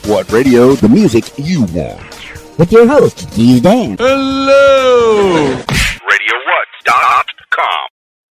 What radio? The music you want. With your host, Keys Dan. Hello! RadioWhat.com.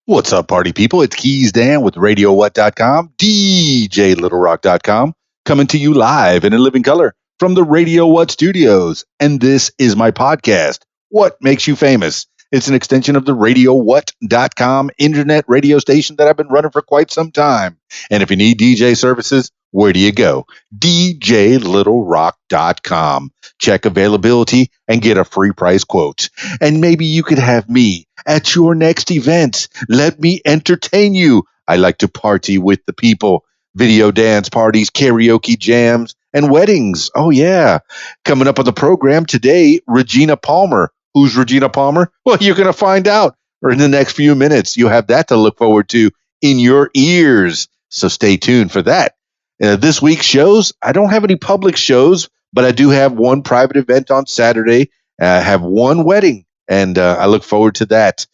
What's up, party people? It's Keys Dan with RadioWhat.com, DJLittleRock.com, coming to you live and in living color from the Radio What studios. And this is my podcast, What Makes You Famous? It's an extension of the RadioWhat.com internet radio station that I've been running for quite some time. And if you need DJ services, where do you go? DJLittleRock.com. Check availability and get a free price quote. And maybe you could have me at your next event. Let me entertain you. I like to party with the people. Video dance parties, karaoke jams, and weddings. Oh, yeah. Coming up on the program today, Regina Palmer. Who's Regina Palmer? Well, you're going to find out in the next few minutes. You have that to look forward to in your ears. So stay tuned for that. This week's shows, I don't have any public shows, but I do have one private event on Saturday. I have one wedding, and I look forward to that.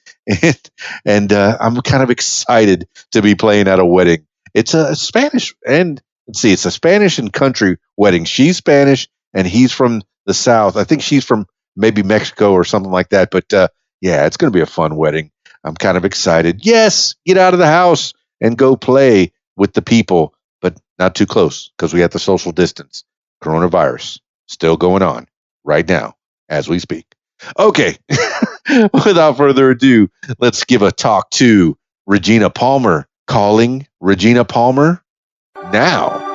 And I'm kind of excited to be playing at a wedding. It's a Spanish, and it's a Spanish and country wedding. She's Spanish, and he's from the South. I think she's from maybe Mexico or something like that. But yeah, it's going to be a fun wedding. I'm kind of excited. Yes, get out of the house and go play with the people, but not too close because we have the social distance. Coronavirus still going on right now as we speak. Okay, without further ado, let's give a talk to Regina Palmer. Calling Regina Palmer now.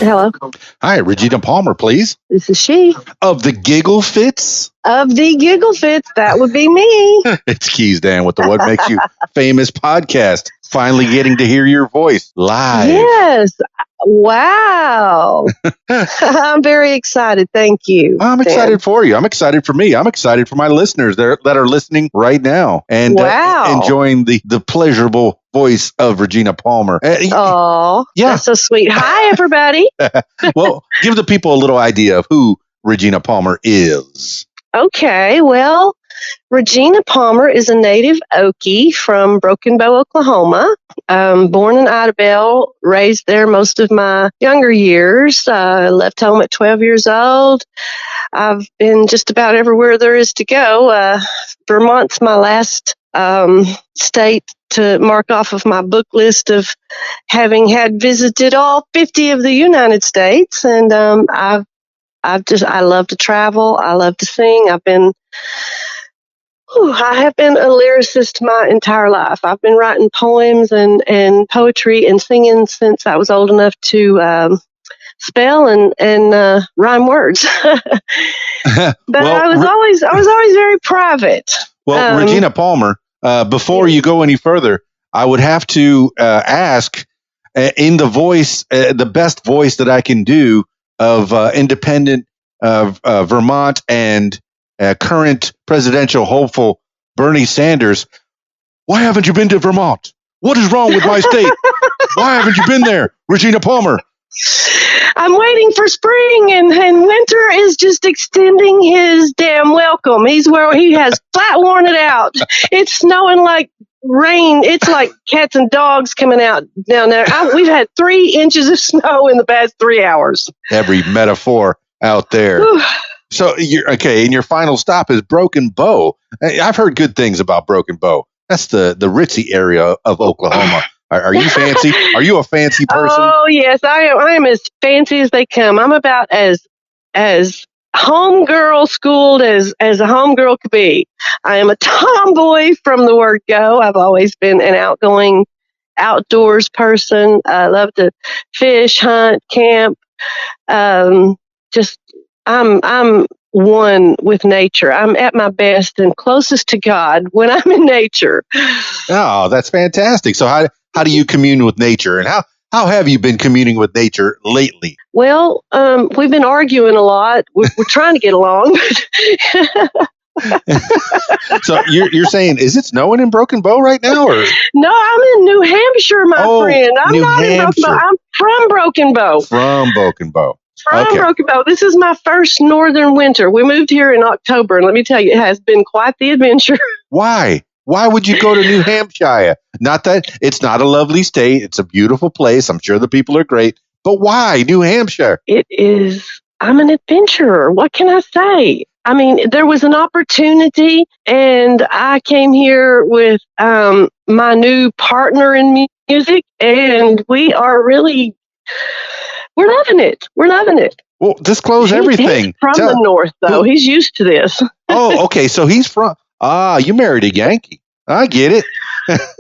Hello. Hi, Regina Palmer, please. This is she. Of the Gigglefits? Of the Gigglefits. That would be me. It's Keys Dan with the What Makes You Famous podcast. Finally getting to hear your voice live. Yes. Wow. I'm very excited. Thank you. I'm excited for you. I'm excited for me. I'm excited for my listeners that are listening right now and enjoying the pleasurable voice of Regina Palmer. Oh, yeah. That's so sweet. Hi, everybody. Well, give the people a little idea of who Regina Palmer is. Okay, well, Regina Palmer is a native Okie from Broken Bow, Oklahoma. Born in Idabel, raised there most of my younger years. Left home at 12 years old. I've been just about everywhere there is to go. Vermont's my last state to mark off of my book list of having had visited all 50 of the United States. And I love to travel. I love to sing. I have been a lyricist my entire life. I've been writing poems and poetry and singing since I was old enough to spell and rhyme words. But I was always very private. Well, Regina Palmer, before you go any further, I would have to ask in the voice, the best voice that I can do of independent Vermont and current presidential hopeful Bernie Sanders. Why haven't you been to Vermont? What is wrong with my state? Why haven't you been there, Regina Palmer? I'm waiting for spring, and winter is just extending his damn welcome. He has flat worn it out. It's snowing like rain. It's like cats and dogs coming out down there. We've had 3 inches of snow in the past 3 hours. Every metaphor out there. So you're okay. And your final stop is Broken Bow. I've heard good things about Broken Bow. That's the ritzy area of Oklahoma. Are you fancy? Are you a fancy person? Oh yes, I am. I am as fancy as they come. I'm about as homegirl schooled as a homegirl could be. I am a tomboy from the word go. I've always been an outgoing, outdoors person. I love to fish, hunt, camp. I'm one with nature. I'm at my best and closest to God when I'm in nature. Oh, that's fantastic. So how do you commune with nature, and how have you been communing with nature lately? Well, we've been arguing a lot. We're trying to get along. So you're saying, is it snowing in Broken Bow right now? Or No, I'm in New Hampshire, my friend. I'm New not in Broken Bow. Hampshire. I'm from Broken Bow. From Broken Bow. From Okay. Broken Bow. This is my first northern winter. We moved here in October, and let me tell you, it has been quite the adventure. Why? Why would you go to New Hampshire? Not that it's not a lovely state. It's a beautiful place. I'm sure the people are great. But why New Hampshire? It is, I'm an adventurer. What can I say? I mean, there was an opportunity, and I came here with my new partner in music, and we're loving it. We're loving it. Well, disclose everything. He's from the north, though. He's used to this. Oh, okay. So he's from. You married a Yankee. I get it.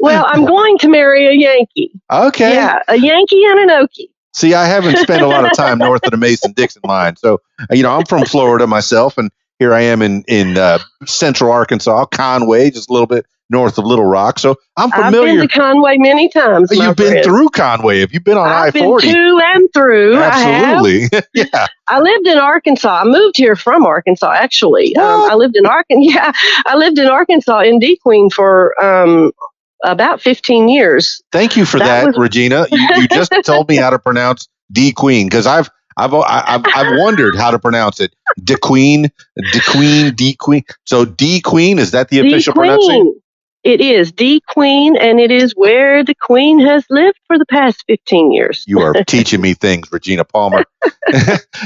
Well, I'm going to marry a Yankee. Okay. Yeah, a Yankee and an Okie. See, I haven't spent a lot of time north of the Mason-Dixon line. So, I'm from Florida myself, and here I am in central Arkansas, Conway, just a little bit north of Little Rock. So I'm familiar. I've been to Conway many times. You've been through Conway. Have you been on I-40? I've been to and through. Absolutely. Yeah. I lived in Arkansas. I moved here from Arkansas, actually. I lived in Arkansas. Yeah, I lived in Arkansas in DeQueen for about 15 years. Thank you for that, Regina. You just told me how to pronounce DeQueen, because I've wondered how to pronounce it. DeQueen. So DeQueen, is that the official pronunciation? It is DeQueen, and it is where the Queen has lived for the past 15 years. You are teaching me things, Regina Palmer.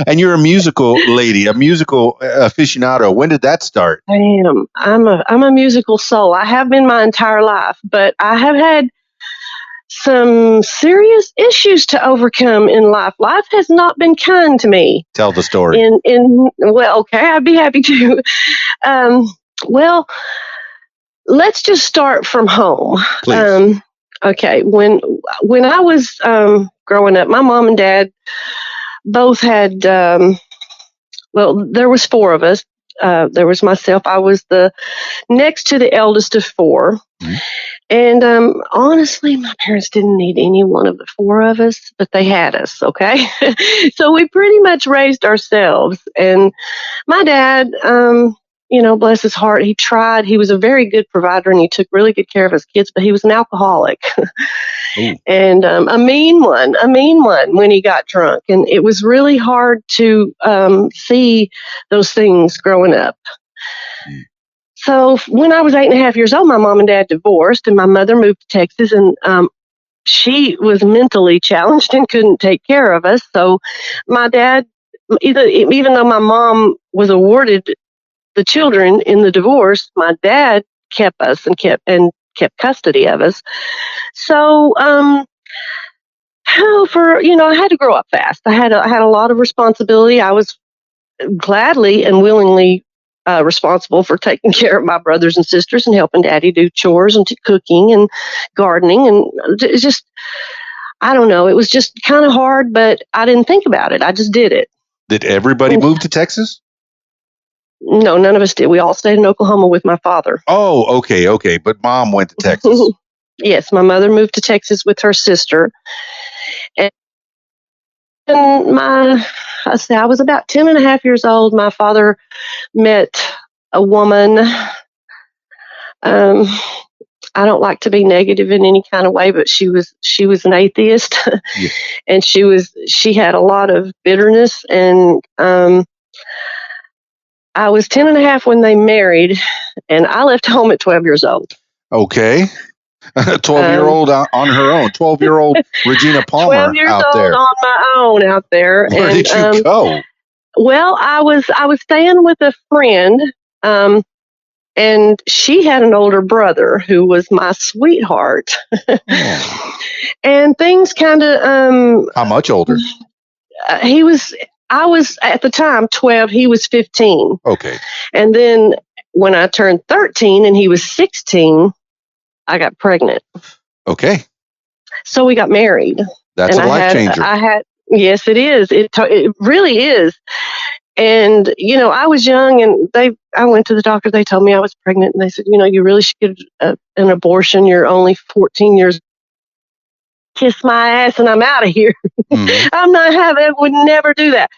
And you're a musical lady, a musical aficionado. When did that start? I am. I'm a musical soul. I have been my entire life, but I have had some serious issues to overcome in life. Life has not been kind to me. Tell the story. Well, okay, I'd be happy to. Well, let's just start from home. Please. Okay, when I was growing up, my mom and dad both had. There was four of us. There was myself. I was the next to the eldest of four. Mm-hmm. And honestly, my parents didn't need any one of the four of us, but they had us, okay? So we pretty much raised ourselves. And my dad, bless his heart, he tried. He was a very good provider, and he took really good care of his kids, but he was an alcoholic. And a mean one when he got drunk. And it was really hard to see those things growing up. So when I was 8.5 years old, my mom and dad divorced, and my mother moved to Texas, and she was mentally challenged and couldn't take care of us. So my dad, even though my mom was awarded the children in the divorce, my dad kept us and kept custody of us. So I had to grow up fast. I had a lot of responsibility. I was gladly and willingly responsible for taking care of my brothers and sisters and helping Daddy do chores and cooking and gardening. And it's just, I don't know, it was just kind of hard, but I didn't think about it. I just did it. Did everybody move to Texas? No, none of us did. We all stayed in Oklahoma with my father. Oh, okay. But Mom went to Texas. Yes, my mother moved to Texas with her sister. And I was about 10.5 years old. My father met a woman. I don't like to be negative in any kind of way, but she was an atheist. Yeah. And she had a lot of bitterness. And I was 10.5 when they married, and I left home at 12 years old. Okay. 12-year-old on her own. 12-year-old Regina Palmer 12 years out old there. On my own out there. Where did you go? Well, I was staying with a friend, and she had an older brother who was my sweetheart. And things kind of... How much older? I was at the time 12. He was 15. Okay. And then when I turned 13 and he was 16, I got pregnant. Okay. So we got married. That's a life changer. Yes, it is. It really is. And, I was young, and I went to the doctor. They told me I was pregnant, and they said, you really should get an abortion. You're only 14 years. Kiss my ass, and I'm out of here. Mm-hmm. I'm not having. Would never do that.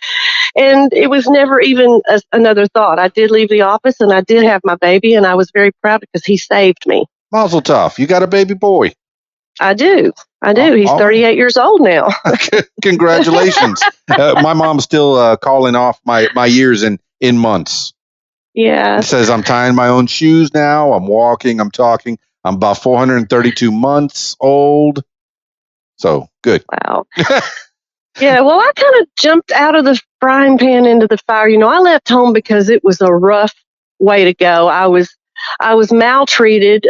And it was never even another thought. I did leave the office and I did have my baby, and I was very proud because he saved me. Mazel tov. You got a baby boy. I do. He's 38 years old now. Congratulations. My mom's still calling off my years in months. Yeah. It says I'm tying my own shoes now. I'm walking. I'm talking. I'm about 432 months old. So good. Wow. Yeah, well, I kind of jumped out of the frying pan into the fire. I left home because it was a rough way to go. I was maltreated.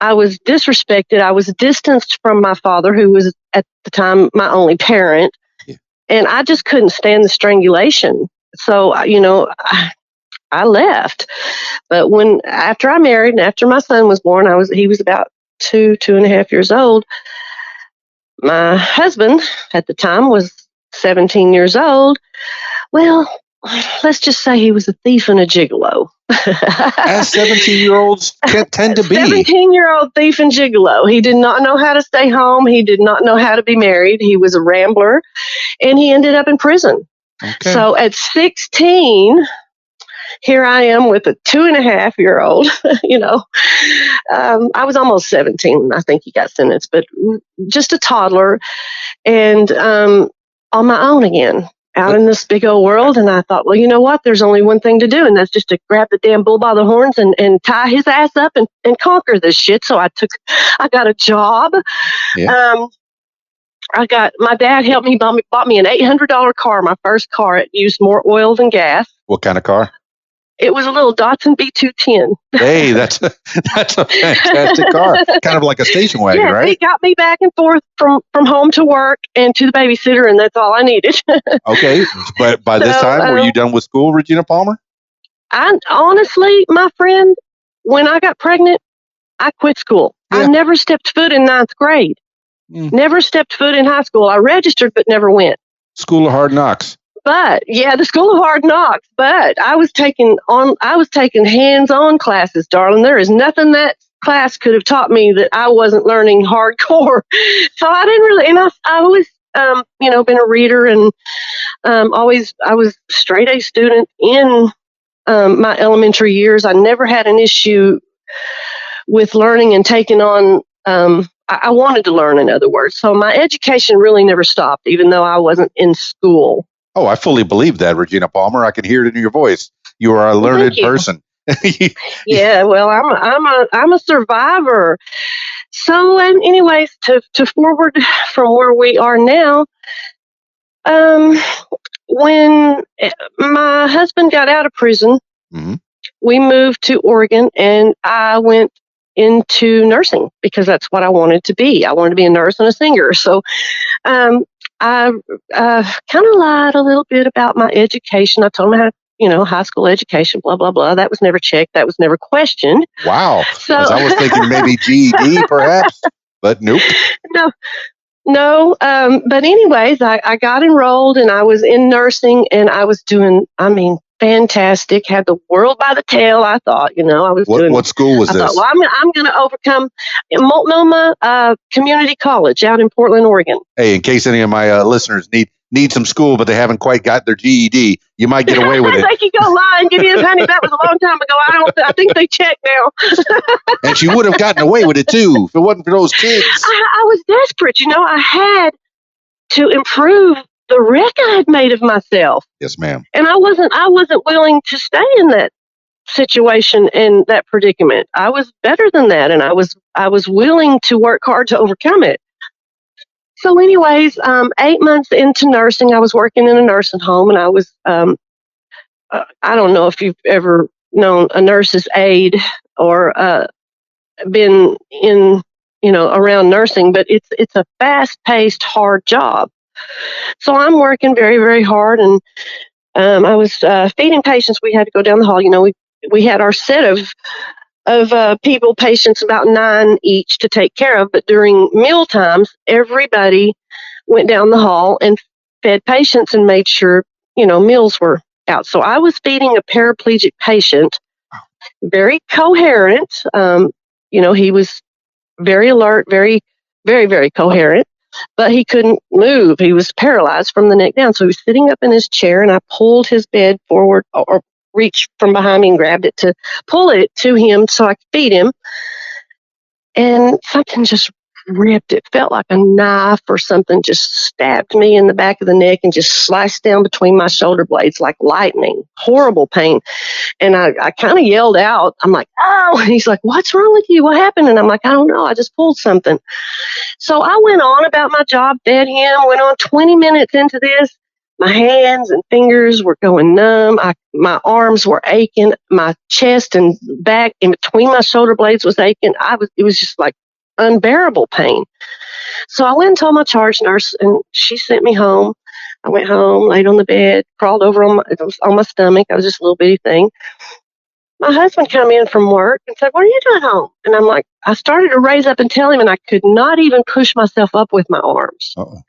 I was disrespected. I was distanced from my father, who was at the time my only parent. Yeah. And I just couldn't stand the strangulation. So, I left. But after I married and after my son was born, he was about 2.5 years old. My husband at the time was 17 years old. Well, let's just say he was a thief and a gigolo. As 17-year-olds tend to be. 17-year-old thief and gigolo. He did not know how to stay home. He did not know how to be married. He was a rambler, and he ended up in prison. Okay. So at 16, here I am with a 2.5-year-old. I was almost 17 when I think he got sentenced, but just a toddler, and on my own again, out in this big old world. And I thought, well, you know what? There's only one thing to do, and that's just to grab the damn bull by the horns and tie his ass up and conquer this shit. So I got a job. Yeah. My dad helped me, bought me an $800 car, my first car. It used more oil than gas. What kind of car? It was a little Datsun B210. Hey, that's a fantastic car. Kind of like a station wagon, right? It got me back and forth from home to work and to the babysitter, and that's all I needed. Okay, but by this time, were you done with school, Regina Palmer? Honestly, my friend, when I got pregnant, I quit school. Yeah. I never stepped foot in 9th grade. Never stepped foot in high school. I registered, but never went. School of Hard Knocks. But yeah, the School of Hard Knocks. But I was taking hands-on classes, darling. There is nothing that class could have taught me that I wasn't learning hardcore. So I didn't really, and I always, been a reader, and I was a straight A student in my elementary years. I never had an issue with learning and taking on. I wanted to learn, in other words. So my education really never stopped, even though I wasn't in school. Oh, I fully believe that, Regina Palmer. I can hear it in your voice. You are a learned person. Yeah, well, I'm a survivor. So, anyways, to forward from where we are now, when my husband got out of prison, we moved to Oregon, and I went into nursing because that's what I wanted to be. I wanted to be a nurse and a singer. So, I kind of lied a little bit about my education. I told him I had, high school education, blah, blah, blah. That was never checked. That was never questioned. Wow. So I was thinking maybe GED perhaps, but nope. No. But anyways, I got enrolled, and I was in nursing, and I was doing, fantastic. Had the world by the tail. I thought, I was doing. What school was this? I thought, well, I'm going to overcome Multnomah Community College out in Portland, Oregon. Hey, in case any of my listeners need some school, but they haven't quite got their GED, you might get away with it. They could go lie and give you, honey, that was a long time ago. I think they check now. And she would have gotten away with it too if it wasn't for those kids. I was desperate. I had to improve the wreck I had made of myself. Yes, ma'am. And I wasn't willing to stay in that situation and that predicament. I was better than that, and I was willing to work hard to overcome it. So anyways, 8 months into nursing, I was working in a nursing home, and I was, I don't know if you've ever known a nurse's aide or been in, around nursing, but it's a fast-paced, hard job. So I'm working very, very hard, and I was feeding patients. We had to go down the hall. We had our set of patients, about 9 each to take care of. But during meal times, everybody went down the hall and fed patients and made sure, meals were out. So I was feeding a paraplegic patient, very coherent. He was very alert, very, very, very coherent. but he couldn't move. He was paralyzed from the neck down. So he was sitting up in his chair, and I pulled his bed forward or reached from behind me and grabbed it to pull it to him so I could feed him. And something just ripped. It felt like a knife or something just stabbed me in the back of the neck and just sliced down between my shoulder blades like lightning. Horrible pain. And I kind of yelled out. I'm like, oh, and he's like, what's wrong with you? What happened? And I'm like, I don't know. I just pulled something. So I went on about my job, fed him, went on 20 minutes into this. My hands and fingers were going numb. My arms were aching. My chest and back in between my shoulder blades was aching. It was just like unbearable pain. So I went and told my charge nurse, and she sent me home. I went home, laid on the bed, crawled over on my stomach. I was just a little bitty thing. My husband came in from work and said, what are you doing home? And I'm like, I started to raise up and tell him, and I could not even push myself up with my arms. Uh-oh.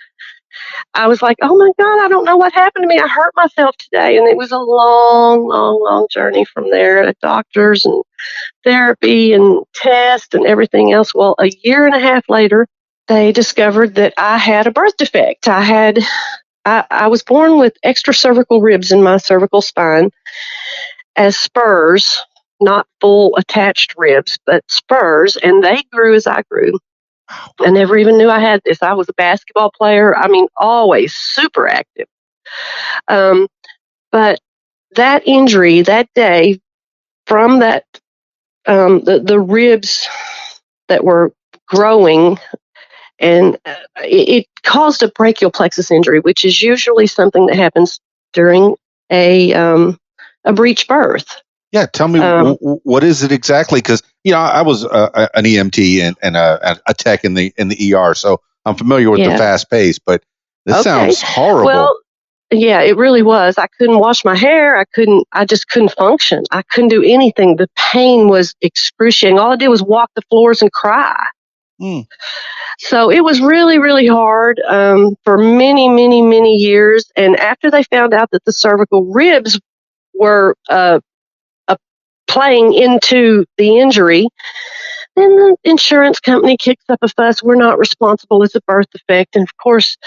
I was like, oh my God, I don't know what happened to me. I hurt myself today. And it was a long, long, long journey from there to doctors and therapy and tests and everything else. Well, a year and a half later, they discovered that I had a birth defect. I was born with extra cervical ribs in my cervical spine as spurs, not full attached ribs, but spurs, and they grew as I grew. I never even knew I had this. I was a basketball player. I mean, always super active. But that injury that day, from that, the ribs that were growing, and it caused a brachial plexus injury, which is usually something that happens during a breech birth. Yeah, tell me what is it exactly? Because I was an EMT and a tech in the ER, so I'm familiar with the fast pace. But this sounds horrible. Well, yeah, it really was. I couldn't wash my hair. I just couldn't function. I couldn't do anything. The pain was excruciating. All I did was walk the floors and cry. So it was really, really hard for many, many, many years. And after they found out that the cervical ribs were playing into the injury, then the insurance company kicks up a fuss. We're not responsible as a birth defect. And of course,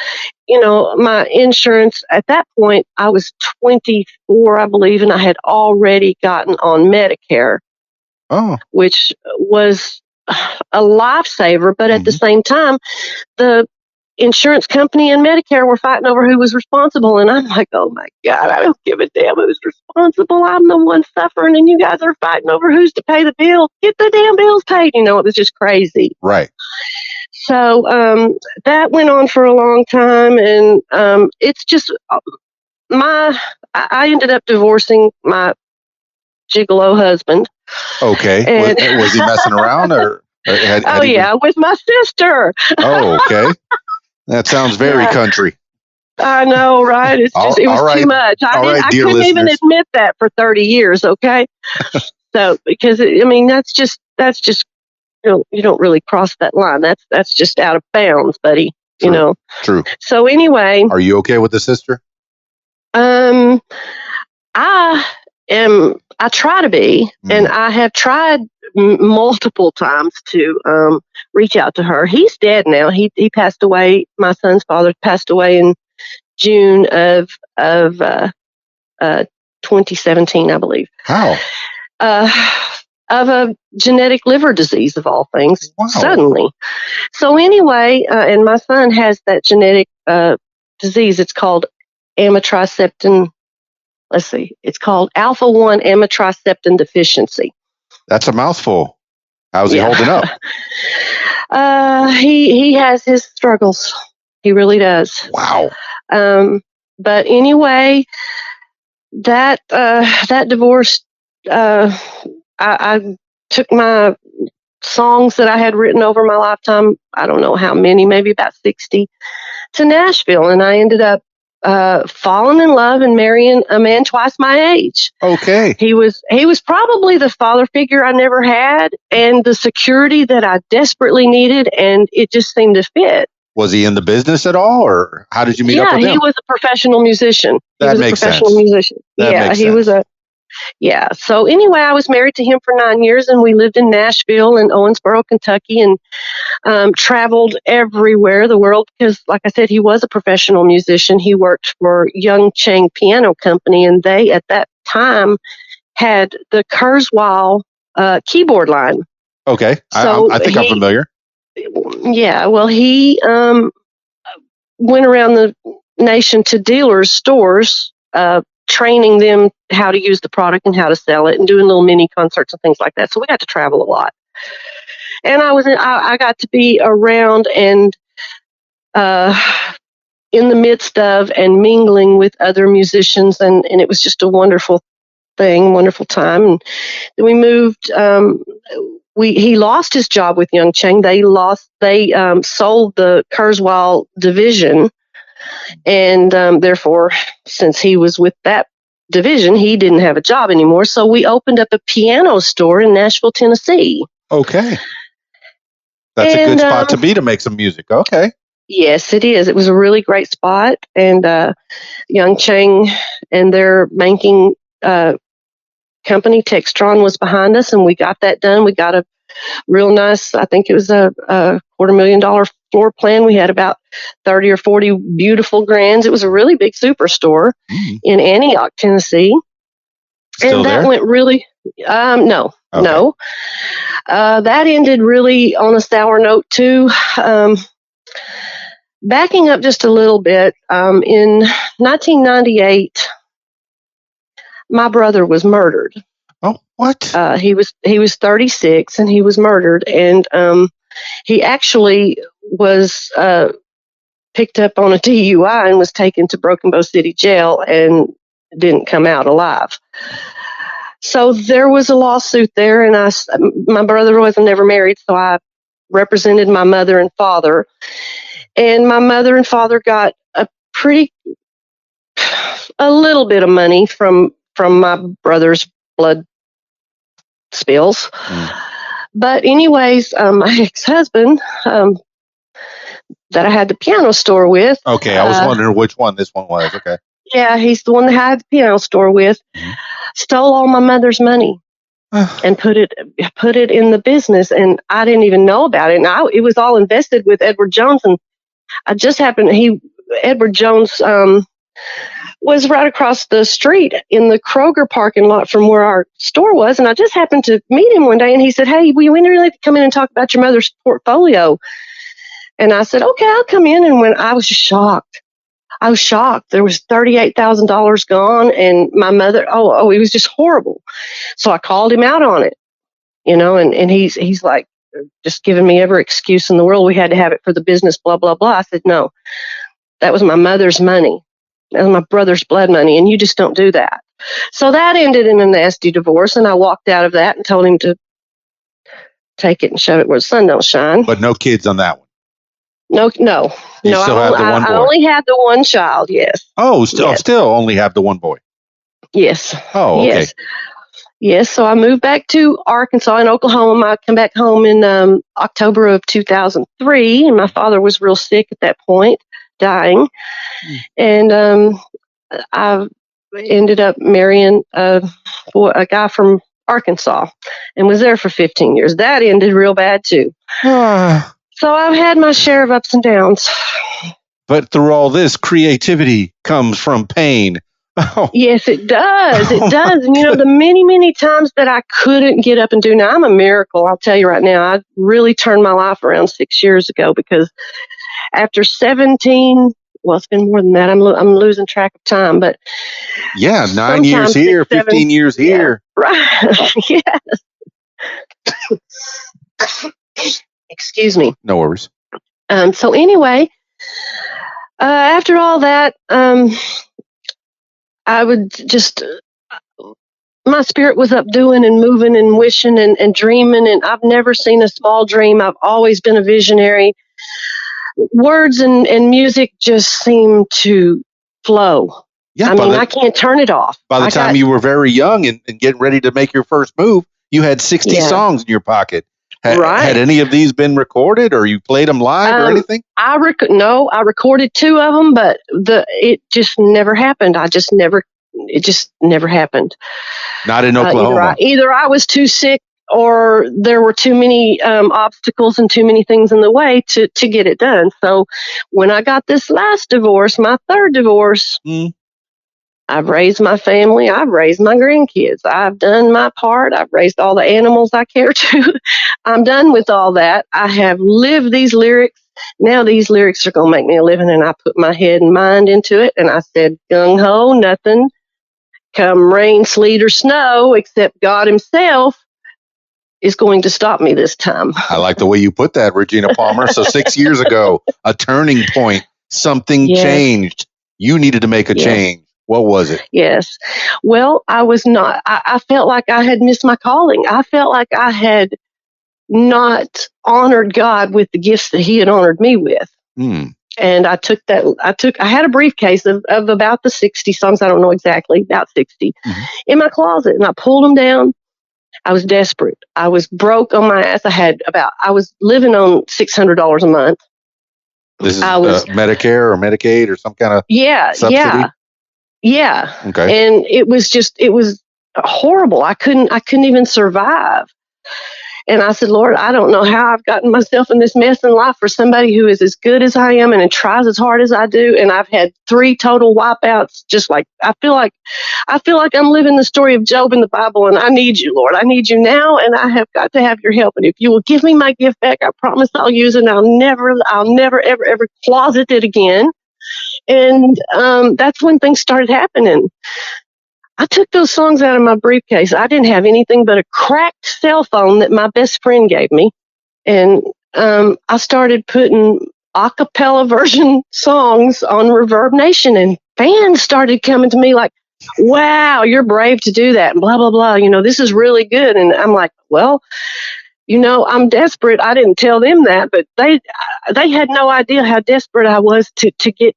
my insurance at that point, I was 24, I believe, and I had already gotten on Medicare, which was a lifesaver. But at the same time, the insurance company and Medicare were fighting over who was responsible. And I'm like, oh my God, I don't give a damn who's responsible. I'm the one suffering, and you guys are fighting over who's to pay the bill. Get the damn bills paid. It was just crazy. Right. So that went on for a long time. And it's just I ended up divorcing my gigolo husband. Okay. And, was he messing around or with my sister. Oh, okay. That sounds very country. I know, right? It was too much. I couldn't even admit that for 30 years. Okay. So, because that's just, you don't really cross that line. That's just out of bounds, buddy. True. True. So anyway. Are you okay with the sister? I try to be, and I have tried multiple times to reach out to her. He's dead now. He passed away. My son's father passed away in June of 2017, I believe. How? Of a genetic liver disease, of all things. Wow. Suddenly. So anyway, and my son has that genetic disease. It's called amitriptyline. Let's see. It's called alpha-1 amitriptyline deficiency. That's a mouthful. How's he holding up? He has his struggles. He really does. Wow. But anyway, that divorce, I took my songs that I had written over my lifetime, I don't know how many, maybe about 60, to Nashville, and I ended up falling in love and marrying a man twice my age. Okay. He was probably the father figure I never had, and the security that I desperately needed, and it just seemed to fit. Was he in the business at all, or how did you meet up with him? Yeah, he was a professional musician. That makes sense. Yeah. So anyway, I was married to him for 9 years, and we lived in Nashville and Owensboro, Kentucky, and traveled everywhere the world because, like I said, he was a professional musician. He worked for Young Chang Piano Company, and they at that time had the Kurzweil keyboard line. Okay, So I think I'm familiar. Yeah, well, he went around the nation to dealers' stores, training them how to use the product and how to sell it, and doing little mini concerts and things like that. So we got to travel a lot, and I got to be around and in the midst of and mingling with other musicians, and it was just a wonderful thing, wonderful time. And then we moved. He lost his job with Young Chang. They sold the Kurzweil division, and therefore, since he was with that division, he didn't have a job anymore. So we opened up a piano store in Nashville, Tennessee. Okay, that's a good spot to be to make some music. Okay. Yes, it is. It was a really great spot, and Young Chang and their banking company, Textron, was behind us, and we got that done. We got a real nice, I think it was a $250,000 floor plan. We had about 30 or 40 beautiful grands. It was a really big superstore in Antioch, Tennessee. Still and that there? went really, no. That ended really on a sour note, too. Backing up just a little bit, in 1998, my brother was murdered. Oh, what? He was 36 and he was murdered, and he actually was picked up on a DUI and was taken to Broken Bow City Jail and didn't come out alive. So there was a lawsuit there, and my brother wasn't ever married, so I represented my mother and father. And my mother and father got a little bit of money from my brother's blood spills. But anyways, my ex-husband that I had the piano store with. Okay, I was wondering which one this one was. Okay. Yeah, he's the one that I had the piano store with. Stole all my mother's money and put it in the business, and I didn't even know about it. And it was all invested with Edward Jones, and I just happened Edward Jones was right across the street in the Kroger parking lot from where our store was, and I just happened to meet him one day, and he said, "Hey, we really come in and talk about your mother's portfolio." And I said, "Okay, I'll come in." And when I was shocked. There was $38,000 gone, and my mother, it was just horrible. So I called him out on it, and he's like, just giving me every excuse in the world. We had to have it for the business, blah, blah, blah. I said, no, that was my mother's money. That was my brother's blood money, and you just don't do that. So that ended in a nasty divorce, and I walked out of that and told him to take it and shove it where the sun don't shine. But no kids on that one. No. You still have the one boy. I only had the one child, yes. Oh, still only have the one boy. Yes. Oh, okay. Yes. Yes, so I moved back to Arkansas and Oklahoma. I come back home in October of 2003, and my father was real sick at that point, dying. And I ended up marrying a guy from Arkansas and was there for 15 years. That ended real bad, too. So I've had my share of ups and downs. But through all this, creativity comes from pain. Oh. Yes, it does. It does. And, the many, many times that I couldn't get up and do. Now, I'm a miracle. I'll tell you right now, I really turned my life around 6 years ago, because after 17, well, it's been more than that. I'm losing track of time. But yeah, 9 years here, 15 years here. Right. Yes. Excuse me. No worries. So anyway, after all that, I would just, my spirit was up doing and moving and wishing and dreaming, and I've never seen a small dream. I've always been a visionary. Words and music just seem to flow. Yeah, I can't turn it off. By the time you were very young and getting ready to make your first move, you had 60 songs in your pocket. Had any of these been recorded, or you played them live or anything? I recorded 2 of them, but it just never happened. It just never happened. Not in Oklahoma. Either I was too sick or there were too many obstacles and too many things in the way to get it done. So when I got this last divorce, my third divorce, I've raised my family. I've raised my grandkids. I've done my part. I've raised all the animals I care to. I'm done with all that. I have lived these lyrics. Now these lyrics are going to make me a living, and I put my head and mind into it. And I said, gung ho, nothing come rain, sleet, or snow, except God himself is going to stop me this time. I like the way you put that, Regina Palmer. So 6 years ago, a turning point, something changed. You needed to make a change. What was it? Yes. Well, I felt like I had missed my calling. I felt like I had not honored God with the gifts that he had honored me with. And I had a briefcase of about the 60 songs. I don't know exactly, about 60 in my closet, and I pulled them down. I was desperate. I was broke on my ass. I was living on $600 a month. This is Medicare or Medicaid or some kind of subsidy? Yeah. Okay. And it was horrible. I couldn't even survive. And I said, Lord, I don't know how I've gotten myself in this mess in life for somebody who is as good as I am and tries as hard as I do. And I've had 3 total wipeouts. Just like, I feel like I'm living the story of Job in the Bible, and I need you, Lord. I need you now, and I have got to have your help. And if you will give me my gift back, I promise I'll use it. And I'll never, ever closet it again. And that's when things started happening. I took those songs out of my briefcase. I didn't have anything but a cracked cell phone that my best friend gave me. And I started putting a cappella version songs on Reverb Nation, and fans started coming to me like, wow, you're brave to do that, and blah, blah, blah. This is really good. And I'm like, well, I'm desperate. I didn't tell them that, but they had no idea how desperate I was to get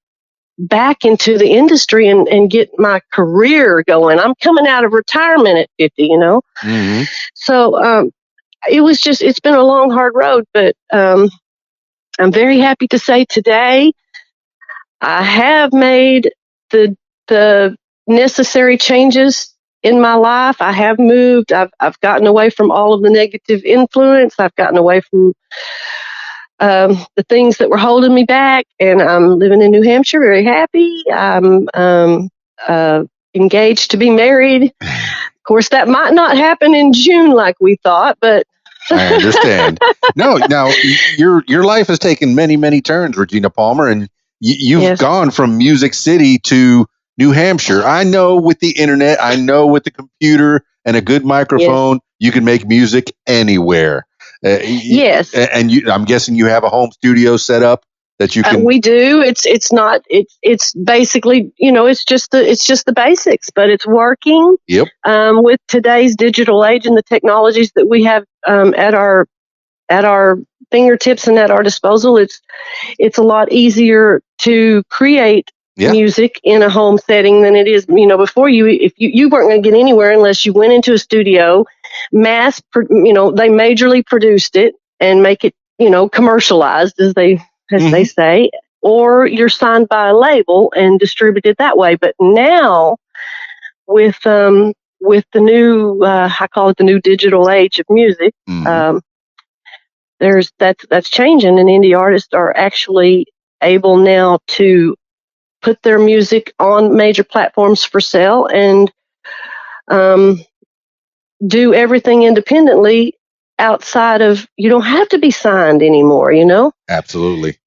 back into the industry and get my career going. I'm coming out of retirement at 50, So it's been a long, hard road, but I'm very happy to say today I have made the necessary changes in my life. I have moved. I've gotten away from all of the negative influence. I've gotten away from the things that were holding me back, and I'm living in New Hampshire, very happy. I'm engaged to be married. Of course, that might not happen in June like we thought, but I understand. No, now your life has taken many, many turns, Regina Palmer, and you've gone from Music City to New Hampshire. I know with the internet, I know with the computer and a good microphone, you can make music anywhere. Yes. And I'm guessing you have a home studio set up that you can. We do. It's basically, it's just the basics, but it's working. Yep. With today's digital age and the technologies that we have at our fingertips and at our disposal, it's a lot easier to create music in a home setting than it is, before. If you weren't going to get anywhere unless you went into a studio, they majorly produced it and make it, commercialized as they say, or you're signed by a label and distributed that way. But now with the new, I call it the new digital age of music, that's changing, and indie artists are actually able now to put their music on major platforms for sale and do everything independently outside of, you don't have to be signed anymore, Absolutely.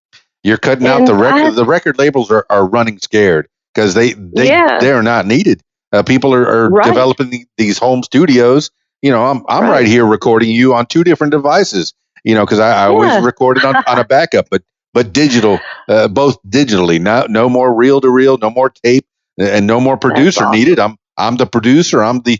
You're cutting out the record. The record labels are running scared because they're not needed. People are developing these home studios. I'm right here recording you on 2 different devices, because I always recorded on a backup, but digital, both digitally. No more reel to reel, no more tape, and no more producer needed. I'm the producer. I'm the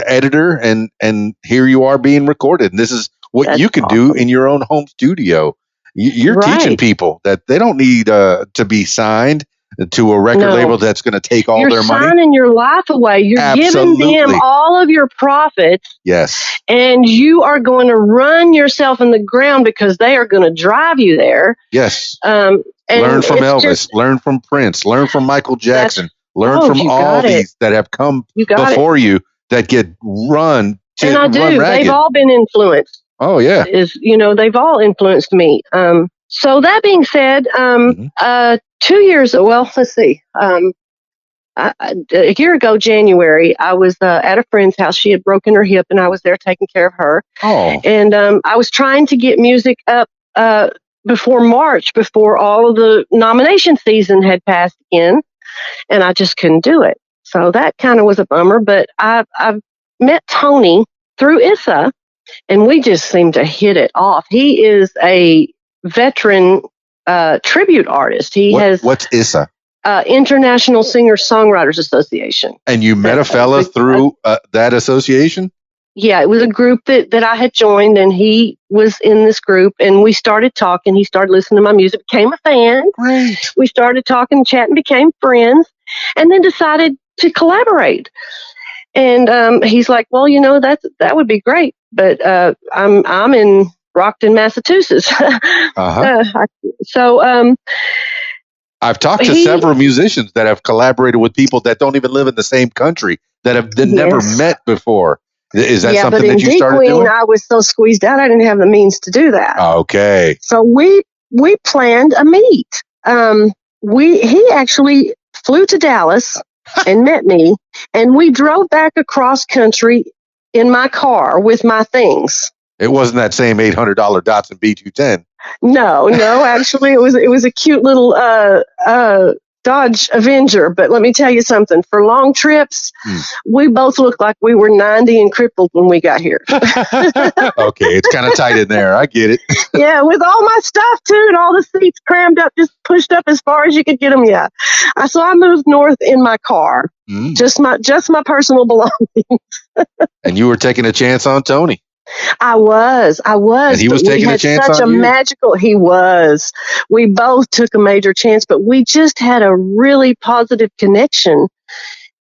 editor, and here you are being recorded. And this is what you can do in your own home studio. You're teaching people that they don't need to be signed to a record label that's going to take all their money. You're signing your life away. You're giving them all of your profits. Yes. And you are going to run yourself in the ground because they are going to drive you there. Yes. Learn from Elvis. Learn from Prince. Learn from Michael Jackson. Learn from all these that have come before you that get run to And I run do. They've ragged. all been influenced. Oh yeah. They've all influenced me. So that being said, Mhm. 2 years. Well, let's see. A year ago, January, I was at a friend's house. She had broken her hip, and I was there taking care of her. Oh. And I was trying to get music up before March, before all of the nomination season had passed in, and I just couldn't do it. So that kind of was a bummer. But I've met Tony through ISSA, and we just seem to hit it off. He is a veteran tribute artist. What's ISSA? International Singer-Songwriters Association. And you met a fella through that association? Yeah, it was a group that I had joined, and he was in this group, and we started talking. He started listening to my music, became a fan. Great. We started talking, chatting, became friends, and then decided to collaborate. And he's like, "Well, that would be great, but I'm in Rockton, Massachusetts." So I've talked to several musicians that have collaborated with people that don't even live in the same country, that have never met before. Is that something that you started doing? I was so squeezed out, I didn't have the means to do that. Okay. So we planned a meet. He actually flew to Dallas and met me, and we drove back across country in my car with my things. It wasn't that same $800 Datsun B210. No, actually it was a cute little Dodge Avenger. But let me tell you something, for long trips, we both looked like we were 90 and crippled when we got here. Okay, it's kind of tight in there. I get it. Yeah, with all my stuff too, and all the seats crammed up, just pushed up as far as you could get them. Yeah. So I moved north in my car, just my personal belongings. And you were taking a chance on Tony. I was. And he was taking a chance on you. He was. We both took a major chance, but we just had a really positive connection.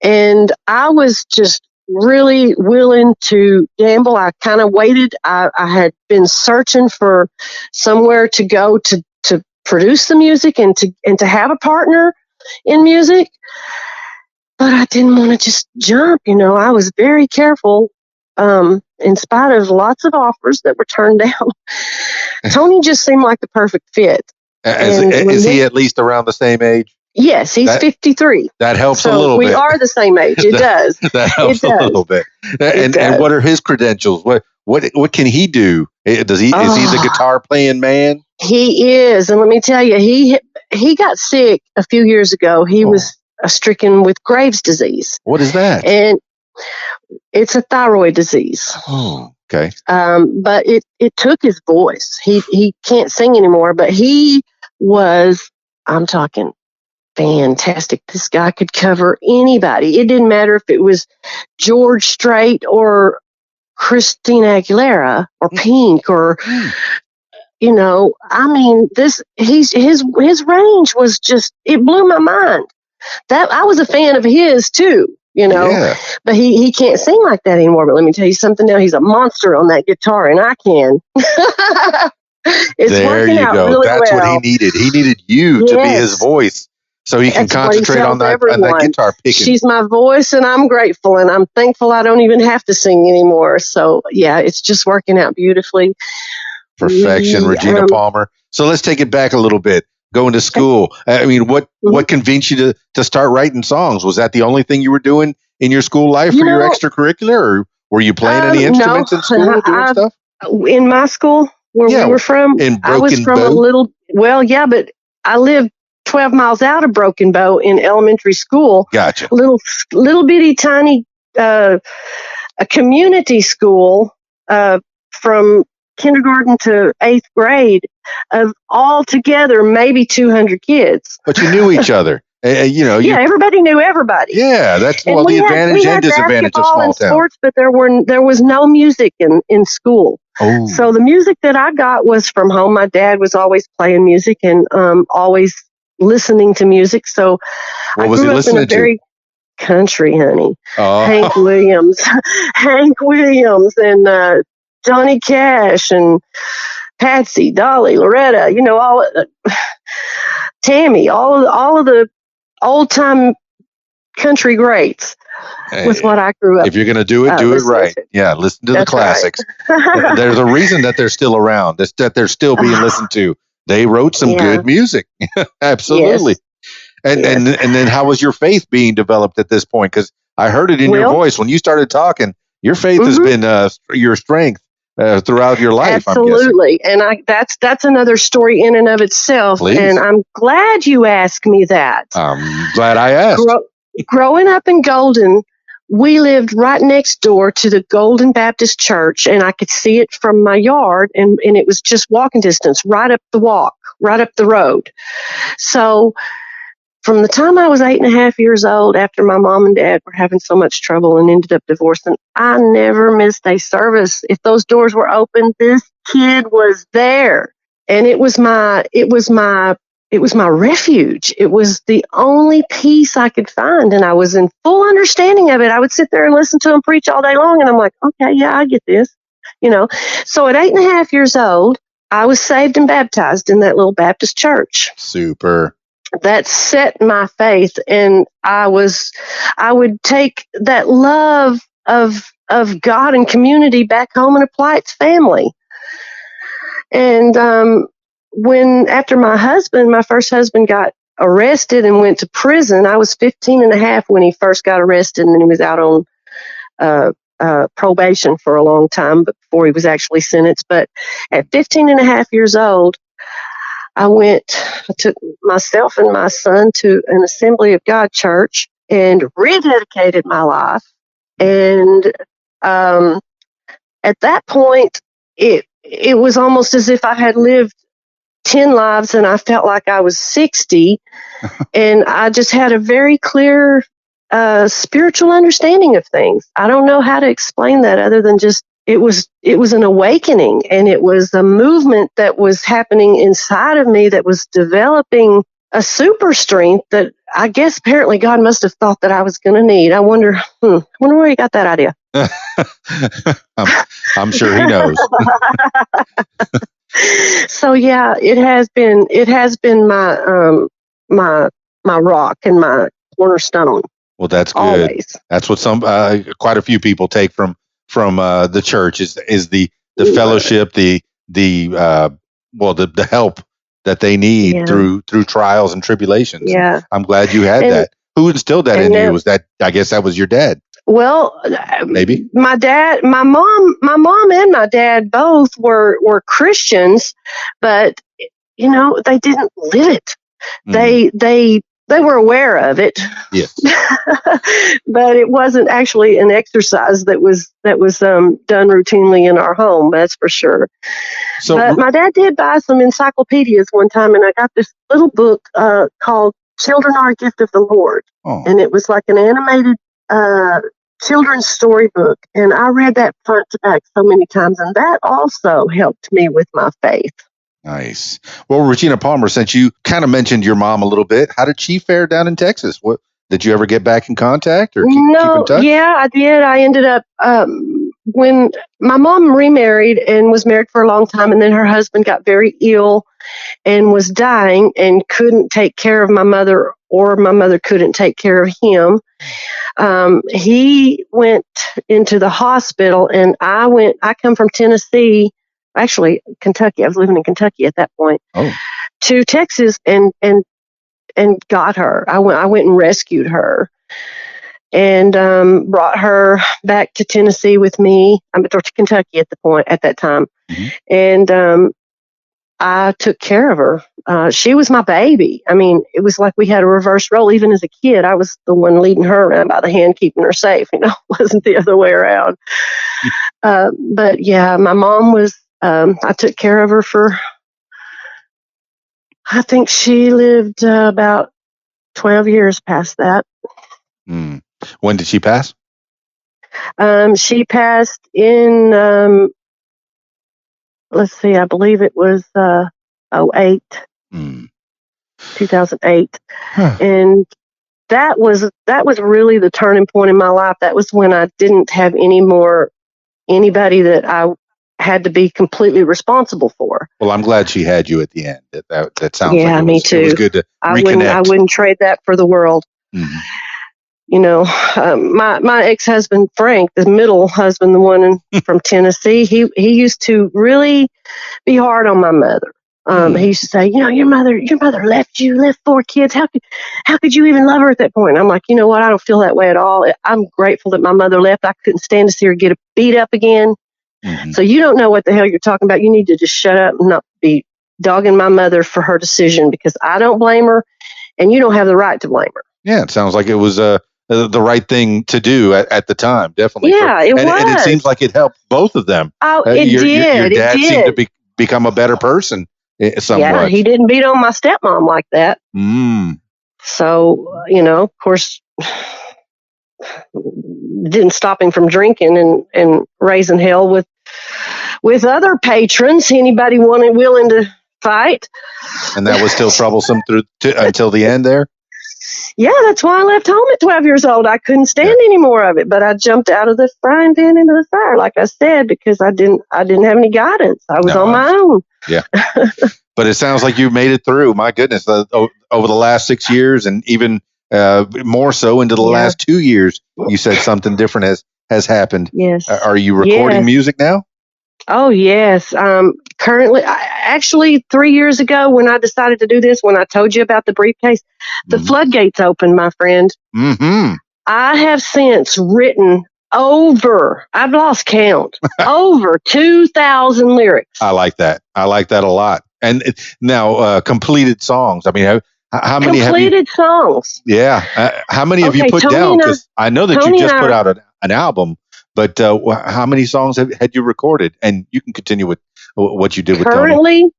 And I was just really willing to gamble. I kind of waited. I had been searching for somewhere to go to produce the music and to have a partner in music. But I didn't want to just jump. I was very careful. In spite of lots of offers that were turned down, Tony just seemed like the perfect fit. Is he at least around the same age? Yes, he's 53. That helps a little bit. We are the same age. It does. That helps a little bit. And what are his credentials? What can he do? Is he the guitar playing man? He is, and let me tell you, he got sick a few years ago. He was stricken with Graves' disease. What is that? And it's a thyroid disease. Oh, okay. But it took his voice. He can't sing anymore, but he was, I'm talking, fantastic. This guy could cover anybody. It didn't matter if it was George Strait or Christina Aguilera or Pink or, his range was just, it blew my mind. That I was a fan of his too. But he can't sing like that anymore. But let me tell you something now. He's a monster on that guitar, and I can. There you go. Really That's what he needed. He needed you to be his voice so he can concentrate on that guitar picking. She's my voice, and I'm grateful, and I'm thankful I don't even have to sing anymore. So, yeah, it's just working out beautifully. Perfection, Regina Palmer. So let's take it back a little bit. Going to school. I mean, what convinced you to start writing songs? Was that the only thing you were doing in your school life for your extracurricular, or were you playing any instruments in school, doing stuff? In my school, where we were from, I was from a little. Well, yeah, but I lived 12 miles out of Broken Bow in elementary school. Gotcha. Little bitty tiny a community school from kindergarten to 8th grade of all together maybe 200 kids. But you knew each other. Everybody knew everybody. Yeah, that's the advantage and disadvantage of small town. Sports, but there was no music in school. Oh. So the music that I got was from home. My dad was always playing music and always listening to music. So what was he listening to? Country, honey. Hank Williams, and Johnny Cash and Patsy, Dolly, Loretta. Tammy. All of the old time country greats. was what I grew up. If you're going to do it right. To. Yeah, listen to That's the classics. Right. There's a reason that they're still around, that they're still being listened to. They wrote some good music. Absolutely. Yes. And then how was your faith being developed at this point? Because I heard it in your voice when you started talking. Your faith has been your strength throughout your life. Absolutely, and that's another story in and of itself. Please. And I'm glad you asked me that. I'm glad I asked. Growing up in Golden, we lived right next door to the Golden Baptist Church, and I could see it from my yard, and it was just walking distance, right up the road. So from the time I was 8.5 years old, after my mom and dad were having so much trouble and ended up divorcing, I never missed a service. If those doors were open, this kid was there. And it was my refuge. It was the only peace I could find. And I was in full understanding of it. I would sit there and listen to him preach all day long. And I'm like, okay, yeah, I get this. So at 8.5 years old, I was saved and baptized in that little Baptist church. Super. That set my faith, and I would take that love of God and community back home and apply it to family. And when after my first husband got arrested and went to prison, I was 15 and a half when he first got arrested, and he was out on probation for a long time before he was actually sentenced. But at 15 and a half years old, I took myself and my son to an Assembly of God church and rededicated my life. And at that point, it was almost as if I had lived 10 lives and I felt like I was 60. And I just had a very clear spiritual understanding of things. I don't know how to explain that other than just it was an awakening, and it was a movement that was happening inside of me that was developing a super strength that I guess apparently God must have thought that I was going to need. I wonder where he got that idea. I'm sure he knows. So yeah, it has been my rock and my cornerstone. Well, that's good. Always. That's what quite a few people take from the church is the fellowship, the help that they need through trials and tribulations. Yeah. I'm glad you had that. Who instilled that in you? Was that, I guess that was your dad? Well, maybe my dad, my mom and my dad both were Christians, but they didn't live it. They were aware of it. Yes. But it wasn't actually an exercise that was done routinely in our home, that's for sure. But my dad did buy some encyclopedias one time, and I got this little book called Children Are a Gift of the Lord. Oh. And it was like an animated children's storybook. And I read that front to back so many times, and that also helped me with my faith. Nice. Well, Regina Palmer, since you kind of mentioned your mom a little bit, how did she fare down in Texas? What did you ever get back in contact or keep in touch? Yeah, I did. I ended up when my mom remarried and was married for a long time, and then her husband got very ill and was dying and couldn't take care of my mother, or my mother couldn't take care of him. He went into the hospital, and I come from Tennessee. Actually, Kentucky. I was living in Kentucky at that point. Oh. To Texas and got her. I went and rescued her, and brought her back to Tennessee with me. Or to Kentucky at that time, mm-hmm. And I took care of her. She was my baby. I mean, it was like we had a reverse role. Even as a kid, I was the one leading her around by the hand, keeping her safe. It wasn't the other way around. But yeah, my mom was. I took care of her for, I think she lived about 12 years past that. Mm. When did she pass? She passed in, let's see, I believe it was 08, 2008. Huh. And that was really the turning point in my life. That was when I didn't have anybody that I had to be completely responsible for. Well, I'm glad she had you at the end. That sounds like it me too. It was good to reconnect. I wouldn't trade that for the world. Mm-hmm. My ex-husband Frank, the middle husband, the one from Tennessee, he used to really be hard on my mother. He used to say, your mother left you, left 4 kids. How could you even love her at that point? I'm like, you know what? I don't feel that way at all. I'm grateful that my mother left. I couldn't stand to see her get beat up again. Mm-hmm. So you don't know what the hell you're talking about. You need to just shut up and not be dogging my mother for her decision, because I don't blame her, and you don't have the right to blame her. Yeah, it sounds like it was the right thing to do at the time, definitely. Yeah, it was. And it seems like it helped both of them. Oh, it your, did. Your dad it did. seemed to become a better person somewhat. Yeah, he didn't beat on my stepmom like that. Mm. So, of course, didn't stop him from drinking and raising hell with other patrons. Anybody willing to fight. And that was still troublesome until the end there? Yeah, that's why I left home at 12 years old. I couldn't stand any more of it, but I jumped out of the frying pan into the fire, like I said, because I didn't have any guidance. I was on my own. Yeah. But it sounds like you made it through. My goodness, over the last 6 years, and even more so into the last 2 years, you said something different has happened. Yes. Are you recording music now? Oh, yes. Currently, actually, 3 years ago, when I decided to do this, when I told you about the briefcase, the floodgates opened, my friend. Mm-hmm. I have since written I've lost count, over 2,000 lyrics. I like that. I like that a lot. And now, completed songs. I mean, how many completed songs? Yeah. How many have you put down? Because I know that you just put out an album. But how many songs had you recorded? And you can continue with what you did with Tony. Currently,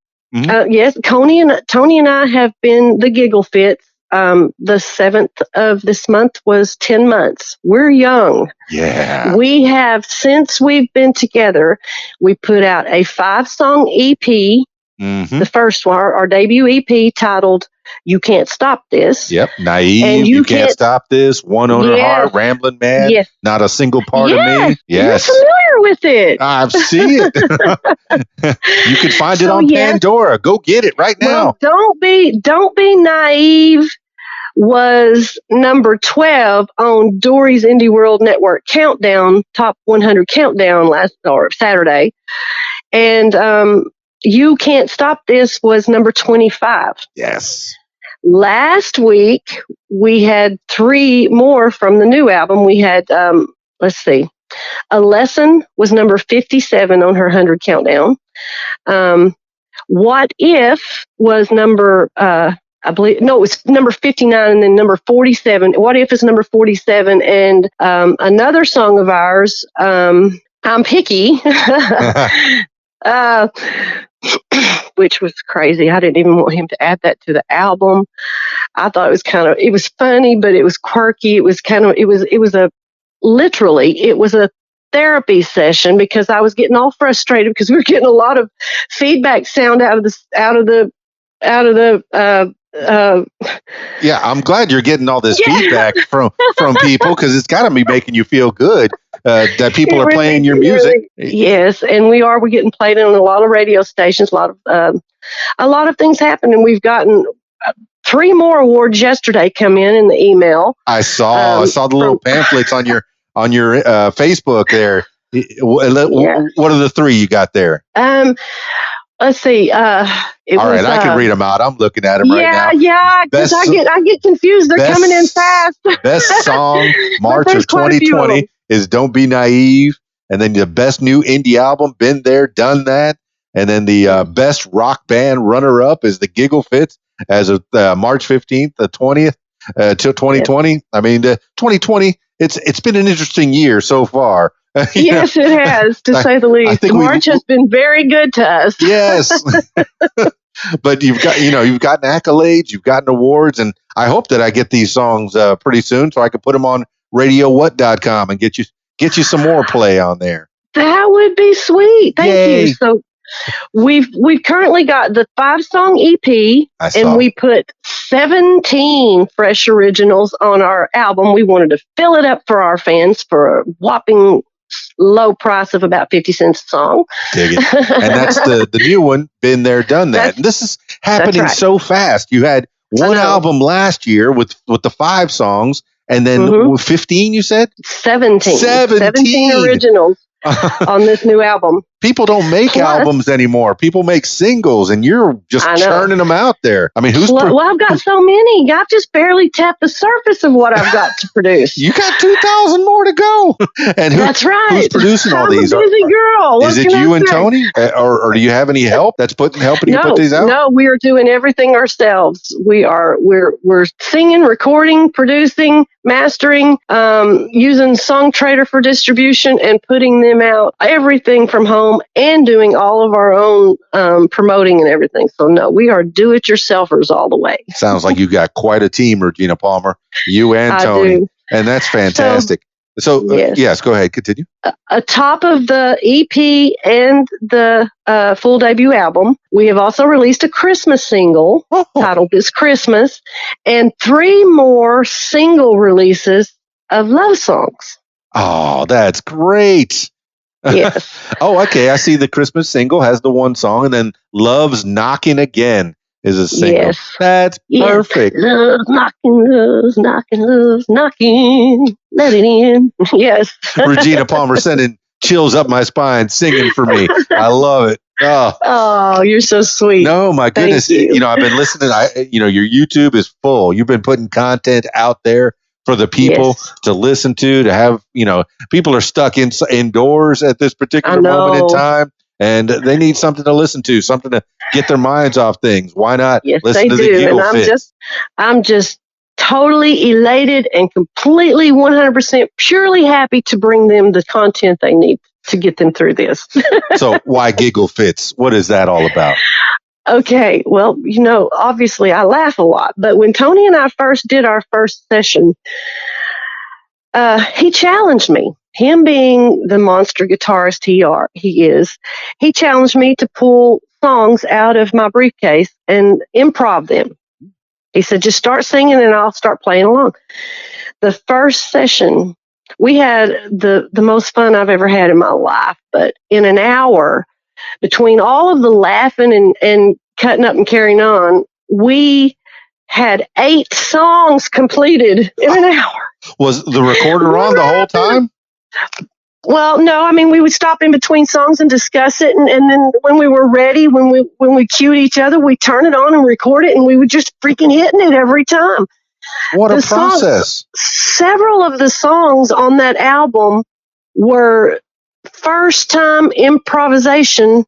yes, Tony and I have been the Gigglefits. The 7th of this month was 10 months. We're young. Yeah. We have, since we've been together, we put out a 5-song EP. Mm-hmm. The first one, our debut EP, titled "You Can't Stop This." Yep, Naive. You can't stop this. One owner heart, rambling man. Yes. Not a single part of me. Yes, you're familiar with it. I've seen it. You can find it on Pandora. Go get it right now. Well, don't be naive. Was number 12 on Dory's Indie World Network Countdown, Top 100 Countdown Saturday, and You Can't Stop This was number 25. Yes. Last week, we had 3 more from the new album. We had, let's see, A Lesson was number 57 on her 100 Countdown. What If was number, I believe, no, it was number 59 and then number 47. What If is number 47. And another song of ours, I'm Picky. Which was crazy. I didn't even want him to add that to the album. I thought it was funny, but it was quirky. It was a therapy session, because I was getting all frustrated because we were getting a lot of feedback sound out of the yeah, I'm glad you're getting all this feedback from people, because it's got to be making you feel good that people are playing your music. Yes, and we're getting played on a lot of radio stations. A lot of things happen, and we've gotten 3 more awards yesterday come in the email. I saw the little pamphlets on your Facebook there. What are the 3 you got there? Let's see. All right, I can read them out. I'm looking at them right now. Yeah, because I get confused. They're coming in fast. Best song, March of 2020, is Don't Be Naive. And then the best new indie album, Been There, Done That. And then the best rock band runner-up is the Gigglefits as of March 15th, the 20th, till 2020. Yep. I mean, 2020, it's been an interesting year so far. Yes, it has, to say the least. March has been very good to us. Yes. But you've gotten accolades, you've gotten awards, and I hope that I get these songs pretty soon so I can put them on radiowhat.com and get you some more play on there. That would be sweet. Thank you. So we've currently got the 5-song EP, and we put 17 fresh originals on our album. We wanted to fill it up for our fans for a whopping low price of about 50 cents a song. Dig it. And that's the new one, Been There, Done That. And this is happening so fast. You had one album last year with the 5 songs, And then 15, you said? 17. 17 originals on this new album. People don't make albums anymore. People make singles, and you're just churning them out there. I mean, well, I've got so many. I've just barely tapped the surface of what I've got to produce. You got 2,000 more to go. And that's right. Who's producing all these? I'm a busy girl. Is it you and Tony, or do you have any help that's helping you put these out? No, we are doing everything ourselves. We're singing, recording, producing, mastering, using Songtrader for distribution, and putting them out. Everything from home, and doing all of our own promoting and everything. So no, we are do-it-yourselfers all the way. Sounds like you got quite a team, Regina Palmer. You and Tony, and that's fantastic. So yes, go ahead, continue. Atop of the EP and the full debut album, we have also released a Christmas single titled "This Christmas," and 3 more single releases of love songs. Oh, that's great. Yes. Oh, okay. I see the Christmas single has the one song, and then Love's Knocking Again is a single. Yes. That's perfect. Love's knocking, love's knocking, let it in. Yes. Regina Palmer sending chills up my spine, singing for me. I love it. Oh, you're so sweet. No, my goodness. You know, I've been listening. Your YouTube is full. You've been putting content out there for the people to listen to have, people are stuck indoors at this particular moment in time, and they need something to listen to, something to get their minds off things. Why not listen to the Gigglefits? I'm just totally elated and completely 100% purely happy to bring them the content they need to get them through this. So why Gigglefits? What is that all about? Okay, well, obviously I laugh a lot, but when Tony and I first did our first session, he challenged me. Him being the monster guitarist he is, he challenged me to pull songs out of my briefcase and improv them. He said, just start singing and I'll start playing along. The first session, we had the most fun I've ever had in my life, but in an hour, between all of the laughing and cutting up and carrying on, we had 8 songs completed in an hour. Was the recorder on the whole time? Well, no. I mean, we would stop in between songs and discuss it, and then when we were ready, when we cued each other, we turn it on and record it, and we were just freaking hitting it every time. What a process! Several of the songs on that album were first-time improvisation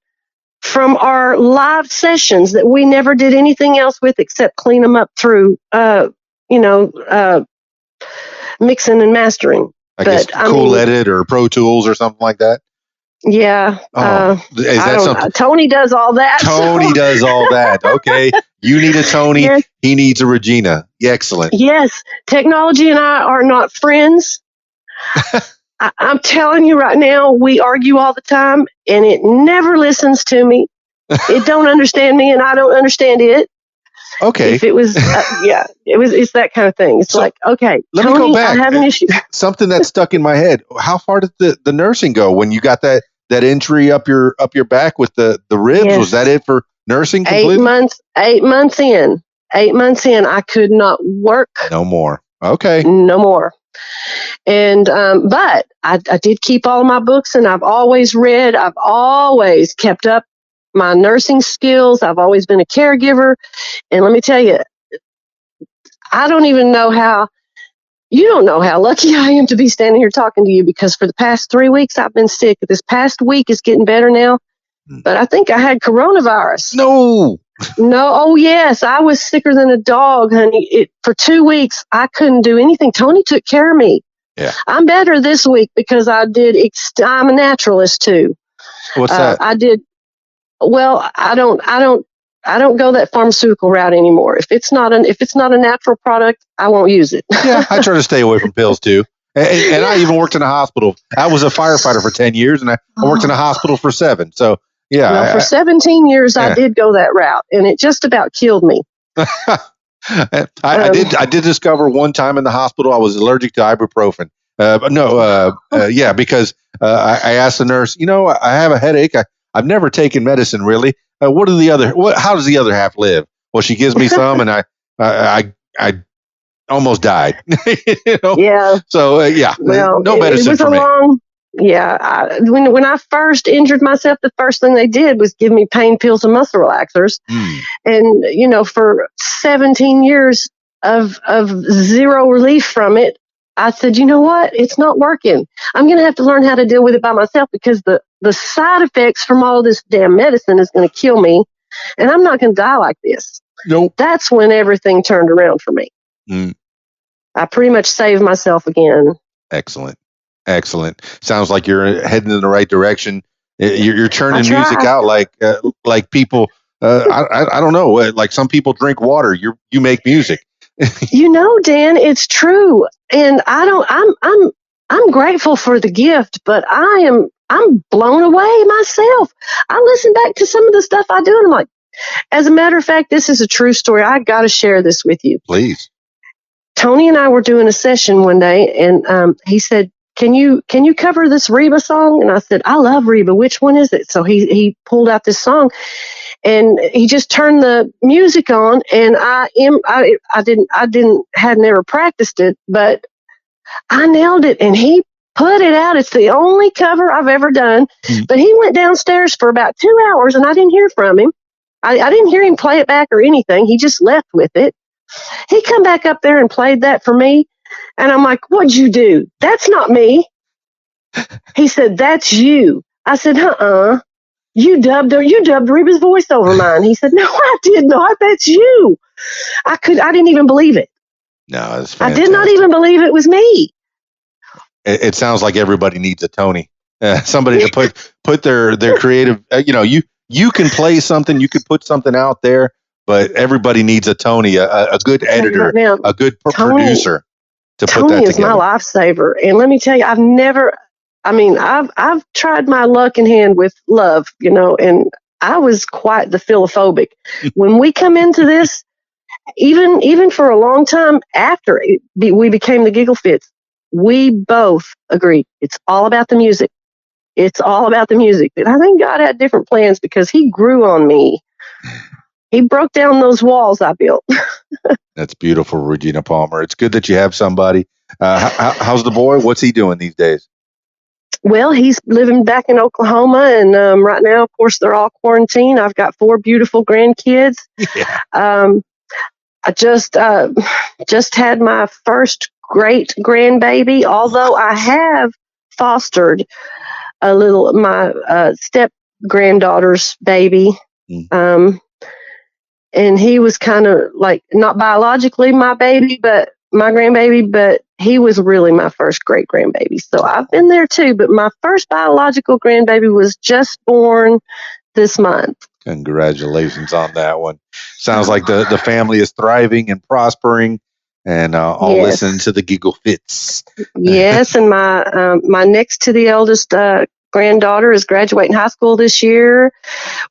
from our live sessions that we never did anything else with except clean them up through, mixing and mastering. I guess Cool Edit or Pro Tools or something like that. Yeah. Is that something? Tony does all that. Tony does all that. Okay. You need a Tony. Yes. He needs a Regina. Excellent. Yes. Technology and I are not friends. I'm telling you right now, we argue all the time, and it never listens to me. It don't understand me, and I don't understand it. Okay. If it was, it's that kind of thing. It's like, okay, let Tony, me go back. I have an issue. Something that's stuck in my head. How far did the nursing go when you got that injury up your back with the ribs? Yes. Was that it for nursing completely? 8 months in. 8 months in, I could not work. No more. Okay. No more. And but I did keep all of my books, and I've always read. I've always kept up my nursing skills. I've always been a caregiver. And let me tell you, I don't even know how, you don't know how lucky I am to be standing here talking to you, because for the past 3 weeks I've been sick. This past week is getting better now, but I think I had coronavirus. No. Oh yes, I was sicker than a dog, honey. For 2 weeks I couldn't do anything. Tony took care of me. Yeah. I'm better this week because I'm a naturalist too. What's that? I did. Well, I don't go that pharmaceutical route anymore. If it's not a natural product, I won't use it. Yeah, I try to stay away from pills too. And I even worked in a hospital. I was a firefighter for 10 years, and I worked in a hospital for 7. So yeah. Well, for 17 years, I did go that route, and it just about killed me. I did discover one time in the hospital I was allergic to ibuprofen. Because I asked the nurse, I have a headache. I've never taken medicine really. How does the other half live? Well, she gives me some, and I almost died. Yeah. So yeah, Well, no medicine was for a me. long. Yeah. When I first injured myself, the first thing they did was give me pain pills and muscle relaxers. And for 17 years of zero relief from it, I said, you know what? It's not working. I'm going to have to learn how to deal with it by myself, because the side effects from all this damn medicine is going to kill me, and I'm not going to die like this. Nope. That's when everything turned around for me. I pretty much saved myself again. Excellent. Sounds like you're heading in the right direction. You're churning music out like people. I don't know. Like some people drink water. You make music. Dan, it's true, and I'm grateful for the gift, but I'm blown away myself. I listen back to some of the stuff I do, and I'm like, as a matter of fact, this is a true story. I got to share this with you. Please. Tony and I were doing a session one day, and he said, Can you cover this Reba song? And I said, I love Reba. Which one is it? So he pulled out this song, and he just turned the hadn't never practiced it, but I nailed it, and he put it out. It's the only cover I've ever done. But he went downstairs for about 2 hours, and I didn't hear from him. I didn't hear him play it back or anything. He just left with it. He come back up there and played that for me. And I'm like, what'd you do? That's not me. He said, that's you. I said, you dubbed Reba's voice over mine. He said, no, I did not. That's you. I didn't even believe it. No, it's fantastic. I did not even believe it was me. It sounds like everybody needs a Tony. Somebody to put their creative, you can play something, you could put something out there, but everybody needs a Tony, a good editor, a good producer to put that together. Tony is my lifesaver. And let me tell you, I've tried my luck in hand with love, and I was quite the philophobic. When we come into this, even for a long time after we became the Gigglefits, we both agreed it's all about the music. It's all about the music. But I think God had different plans, because he grew on me. He broke down those walls I built. That's beautiful, Regina Palmer. It's good that you have somebody. How's the boy? What's he doing these days? Well, he's living back in Oklahoma, and right now, of course, they're all quarantined. I've got 4 beautiful grandkids. Yeah. I just had my first great grandbaby, although I have fostered my step granddaughter's baby. And he was kind of like not biologically my baby, but my grandbaby, but he was really my first great grandbaby. So I've been there too, but my first biological grandbaby was just born this month. Congratulations on that one. Sounds like the family is thriving and prospering, and all listening to the Gigglefits. Yes, and my next to the eldest granddaughter is graduating high school this year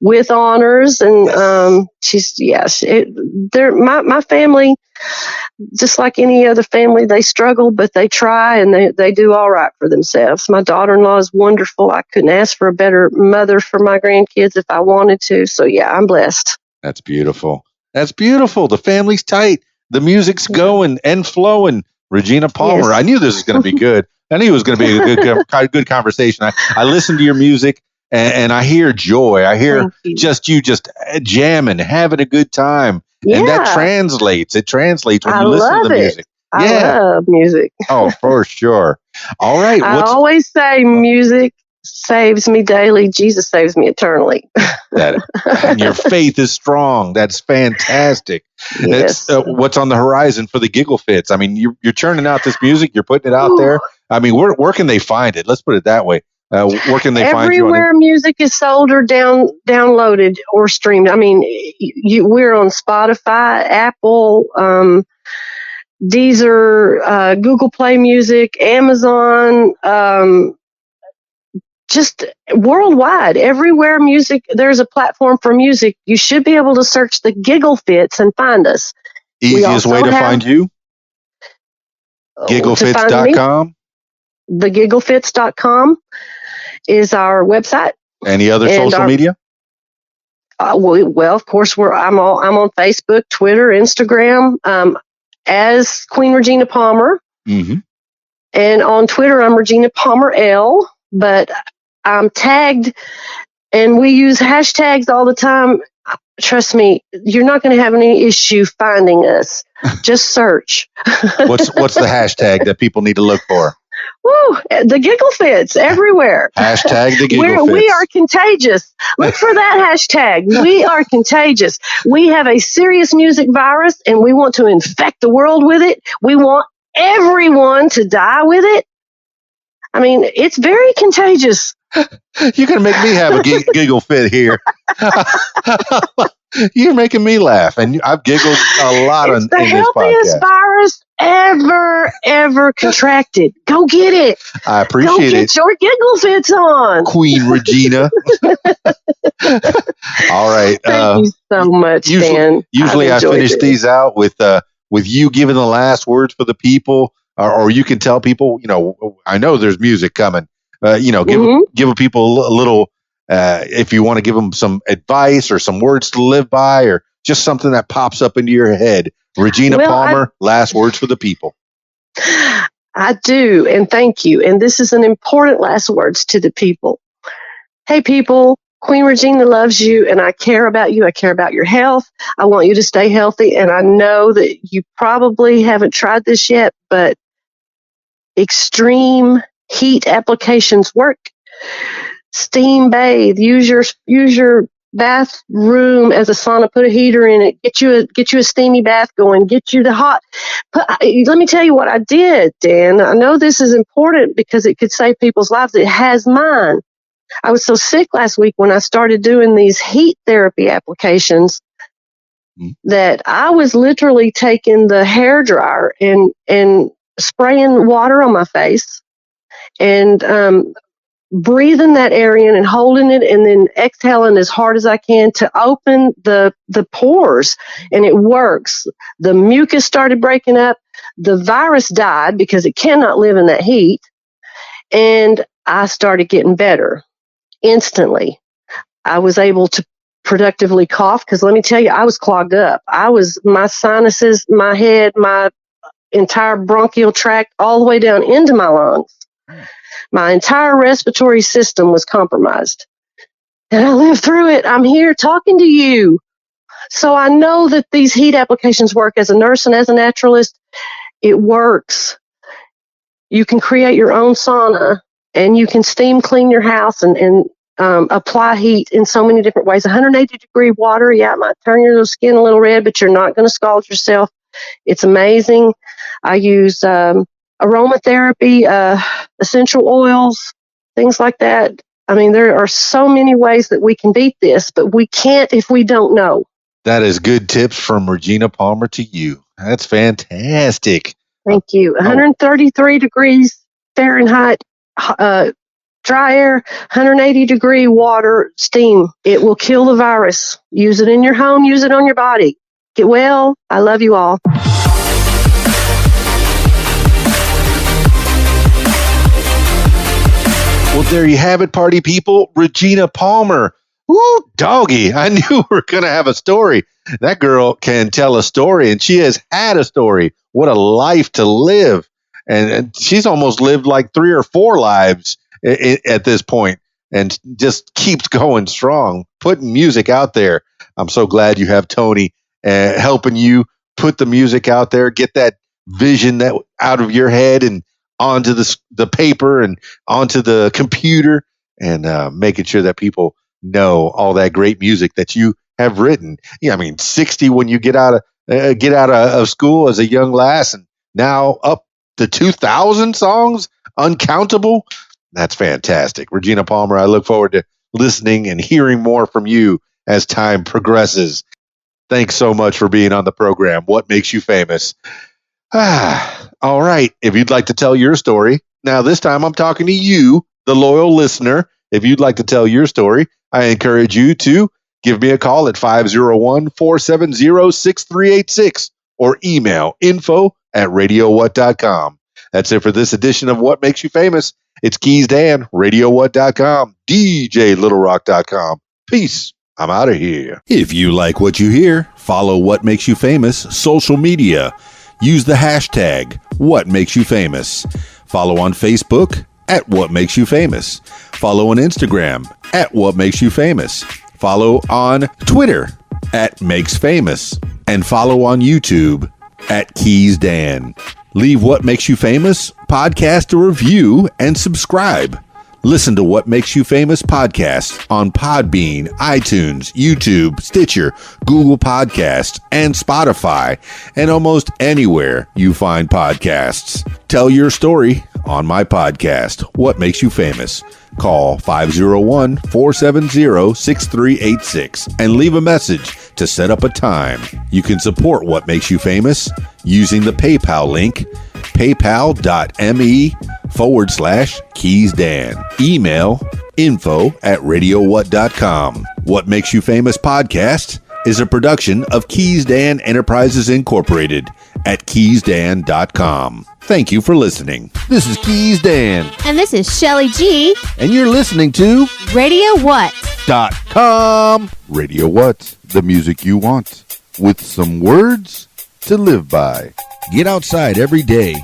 with honors, and my family, just like any other family, they struggle, but they try, and they do all right for themselves. My daughter-in-law is wonderful. I couldn't ask for a better mother for my grandkids if I wanted to. So yeah, I'm blessed. That's beautiful. The family's tight. The music's going and flowing. Regina Palmer. Yes. I knew this was going to be good. I knew it was going to be a good conversation. I listened to your music, and I hear joy. I hear you just jamming, having a good time. Yeah. And that translates. It translates when you listen to the music. I love music. Oh, for sure. All right. I always say music saves me daily. Jesus saves me eternally. And your faith is strong. That's fantastic. Yes. What's on the horizon for the Gigglefits? I mean, you're churning out this music. You're putting it out there. I mean, where can they find it? Let's put it that way. Where can they find you? Everywhere music is sold or downloaded or streamed. I mean, we're on Spotify, Apple, Deezer, Google Play Music, Amazon, just worldwide. Everywhere there's a platform for music. You should be able to search the Gigglefits and find us. Easiest way to find you? Gigglefits.com? Thegigglefits.com is our website. Any other social media? Well, of course, I'm on Facebook, Twitter, Instagram. as Queen Regina Palmer. Mm-hmm. And on Twitter, I'm Regina Palmer L. But I'm tagged, and we use hashtags all the time. Trust me, you're not going to have any issue finding us. Just search. What's the hashtag that people need to look for? Woo, the Gigglefits everywhere. Hashtag the Gigglefits. We are contagious. Look for that hashtag. We are contagious. We have a serious music virus, and we want to infect the world with it. We want everyone to die with it. I mean, it's very contagious. You're going to make me have a giggle fit here. You're making me laugh, and I've giggled a lot in this podcast. It's the healthiest virus ever contracted. Go get it. I appreciate it. Go get your Gigglefits on. Queen Regina. All right. Thank you so much, Dan. Usually I finish these out with you giving the last words for the people, or you can tell people, I know there's music coming. Give people a little, if you want to give them some advice or some words to live by, or just something that pops up into your head. Regina Palmer, last words for the people. I do, and thank you. And this is an important last words to the people. Hey, people, Queen Regina loves you, and I care about you. I care about your health. I want you to stay healthy, and I know that you probably haven't tried this yet, but extreme heat applications work. Steam bathe. Use your bathroom as a sauna. Put a heater in it. Get you a steamy bath going. Get you the hot. Let me tell you what I did, Dan. I know this is important because it could save people's lives. It has mine. I was so sick last week when I started doing these heat therapy applications that I was literally taking the hairdryer and spraying water on my face and breathing that air in and holding it and then exhaling as hard as I can to open the pores. And it works. The mucus started breaking up. The virus died because it cannot live in that heat. And I started getting better instantly. I was able to productively cough because let me tell you, I was clogged up. My sinuses, my head, my entire bronchial tract, all the way down into my lungs. My entire respiratory system was compromised. And I lived through it. I'm here talking to you. So I know that these heat applications work. As a nurse and as a naturalist, it works. You can create your own sauna and you can steam clean your house and apply heat in so many different ways. 180-degree water, it might turn your skin a little red, but you're not going to scald yourself. It's amazing. I use aromatherapy, essential oils, things like that. I mean, there are so many ways that we can beat this, but we can't if we don't know. That is good tips from Regina Palmer to you. That's fantastic. Thank you. 133 degrees Fahrenheit, dry air, 180-degree water, steam. It will kill the virus. Use it in your home. Use it on your body. Get well. I love you all. Well, there you have it, party people. Regina Palmer. Woo, doggy. I knew we were going to have a story. That girl can tell a story, and she has had a story. What a life to live. And she's almost lived like 3 or 4 lives at this point and just keeps going strong, putting music out there. I'm so glad you have Tony helping you put the music out there, get that vision that out of your head and onto the paper and onto the computer, and making sure that people know all that great music that you have written. Yeah, I mean, 60 when you get out of school as a young lass, and now up to 2,000 songs, uncountable. That's fantastic, Regina Palmer. I look forward to listening and hearing more from you as time progresses. Thanks so much for being on the program. What makes you famous? All right. If you'd like to tell your story, now this time I'm talking to you, the loyal listener. If you'd like to tell your story, I encourage you to give me a call at 501-470-6386 or email info@radiowhat.com. That's it for this edition of What Makes You Famous. It's Keys Dan, radiowhat.com, djlittlerock.com. Peace. I'm out of here. If you like what you hear, follow What Makes You Famous social media. Use the hashtag #WhatMakesYouFamous. Follow on Facebook at What Makes You Famous. Follow on Instagram at What Makes You Famous. Follow on Twitter at Makes Famous. And follow on YouTube at Keys Dan. Leave What Makes You Famous podcast a review and subscribe. Listen to What Makes You Famous podcast on Podbean, iTunes, YouTube, Stitcher, Google Podcasts, and Spotify, and almost anywhere you find podcasts. Tell your story on my podcast, What Makes You Famous. Call 501-470-6386 and leave a message to set up a time. You can support What Makes You Famous using the PayPal link, paypal.me/KeysDan. Email info@radiowhat.com. What Makes You Famous podcast is a production of Keys Dan Enterprises Incorporated at keysdan.com. Thank you for listening. This is Keys Dan. And this is Shelly G. And you're listening to Radio What? .com. Radio What? The music you want. With some words to live by. Get outside every day.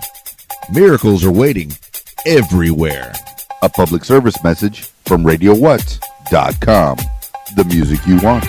Miracles are waiting everywhere. A public service message from RadioWhat.com. The music you want.